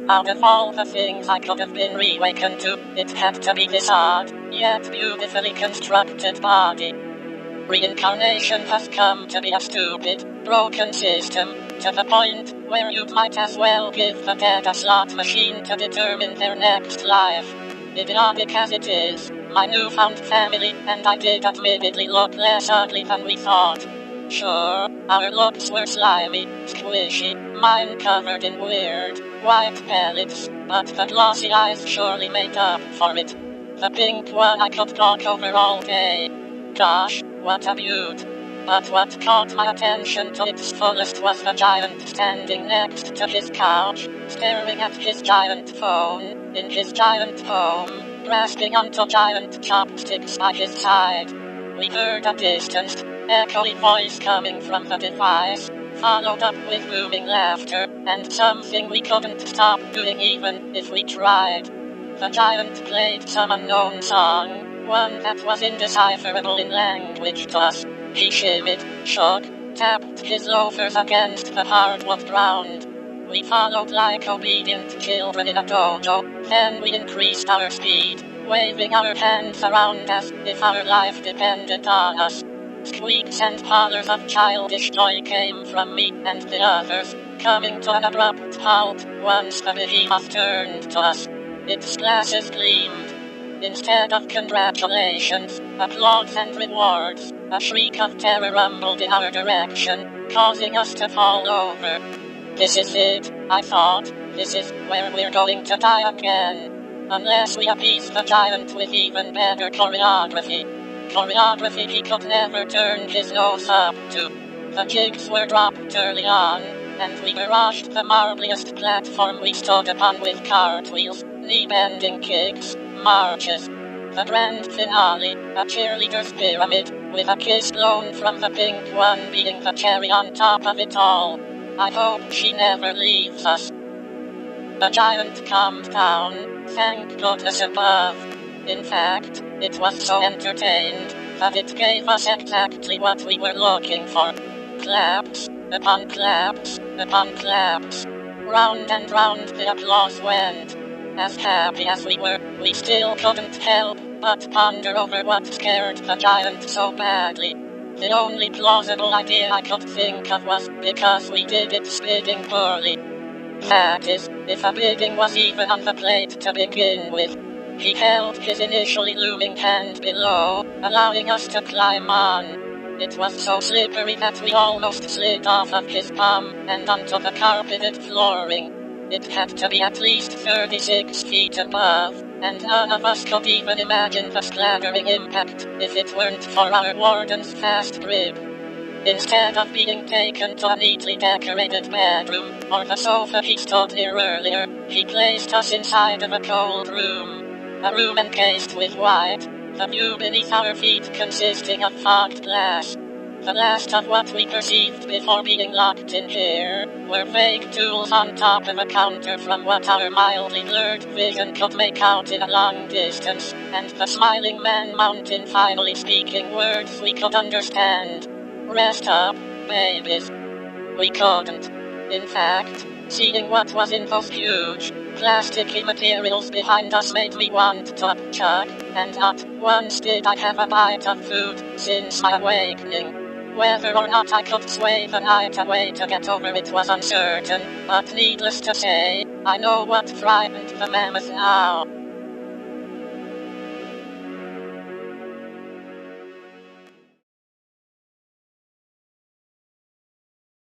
Out of all the things I could have been reawakened to, it had to be this odd, yet beautifully constructed body. Reincarnation has come to be a stupid, broken system, to the point where you might as well give the dead a slot machine to determine their next life. Idiotic as it is, my newfound family and I did admittedly look less ugly than we thought. Sure, our looks were slimy, squishy, mine covered in weird, white pellets, but the glossy eyes surely made up for it. The pink one I could talk over all day. Gosh, what a beaut. But what caught my attention to its fullest was the giant standing next to his couch, staring at his giant phone, in his giant home, grasping onto giant chopsticks by his side. We heard a distant, echoey voice coming from the device, followed up with booming laughter, and something we couldn't stop doing even if we tried. The giant played some unknown song, one that was indecipherable in language to us. He shimmied, shook, tapped his loafers against the hardwood ground. We followed like obedient children in a dojo, then we increased our speed, waving our hands around as if our life depended on us. Squeaks and hollers of childish joy came from me and the others, coming to an abrupt halt once the behemoth turned to us. Its glasses gleamed. Instead of congratulations, applause and rewards, a shriek of terror rumbled in our direction, causing us to fall over. This is it, I thought. This is where we're going to die again. Unless we appease the giant with even better choreography. Choreography he could never turn his nose up to. The jigs were dropped early on, and we barraged the marbliest platform we stood upon with cartwheels, knee-bending kicks, marches. The grand finale, a cheerleader's pyramid, with a kiss blown from the pink one being the cherry on top of it all. I hope she never leaves us. The giant calmed down, thank goodness above. In fact, it was so entertained that it gave us exactly what we were looking for. Claps, upon claps, upon claps. Round and round the applause went. As happy as we were, we still couldn't help but ponder over what scared the giant so badly. The only plausible idea I could think of was because we did its bidding poorly. That is, if a bidding was even on the plate to begin with. He held his initially looming hand below, allowing us to climb on. It was so slippery that we almost slid off of his palm and onto the carpeted flooring. It had to be at least 36 feet above, and none of us could even imagine the splattering impact if it weren't for our warden's fast grip. Instead of being taken to a neatly decorated bedroom, or the sofa he stood near earlier, he placed us inside of a cold room. A room encased with white, the view beneath our feet consisting of fogged glass. The last of what we perceived before being locked in here were vague tools on top of a counter from what our mildly blurred vision could make out in a long distance, and the smiling man mountain finally speaking words we could understand. Rest up, babies. We couldn't. In fact, seeing what was in those huge, plasticky materials behind us made me want to upchuck, and not once did I have a bite of food since my awakening. Whether or not I could sway the night away to get over it was uncertain, but needless to say, I know what frightened the mammoth now.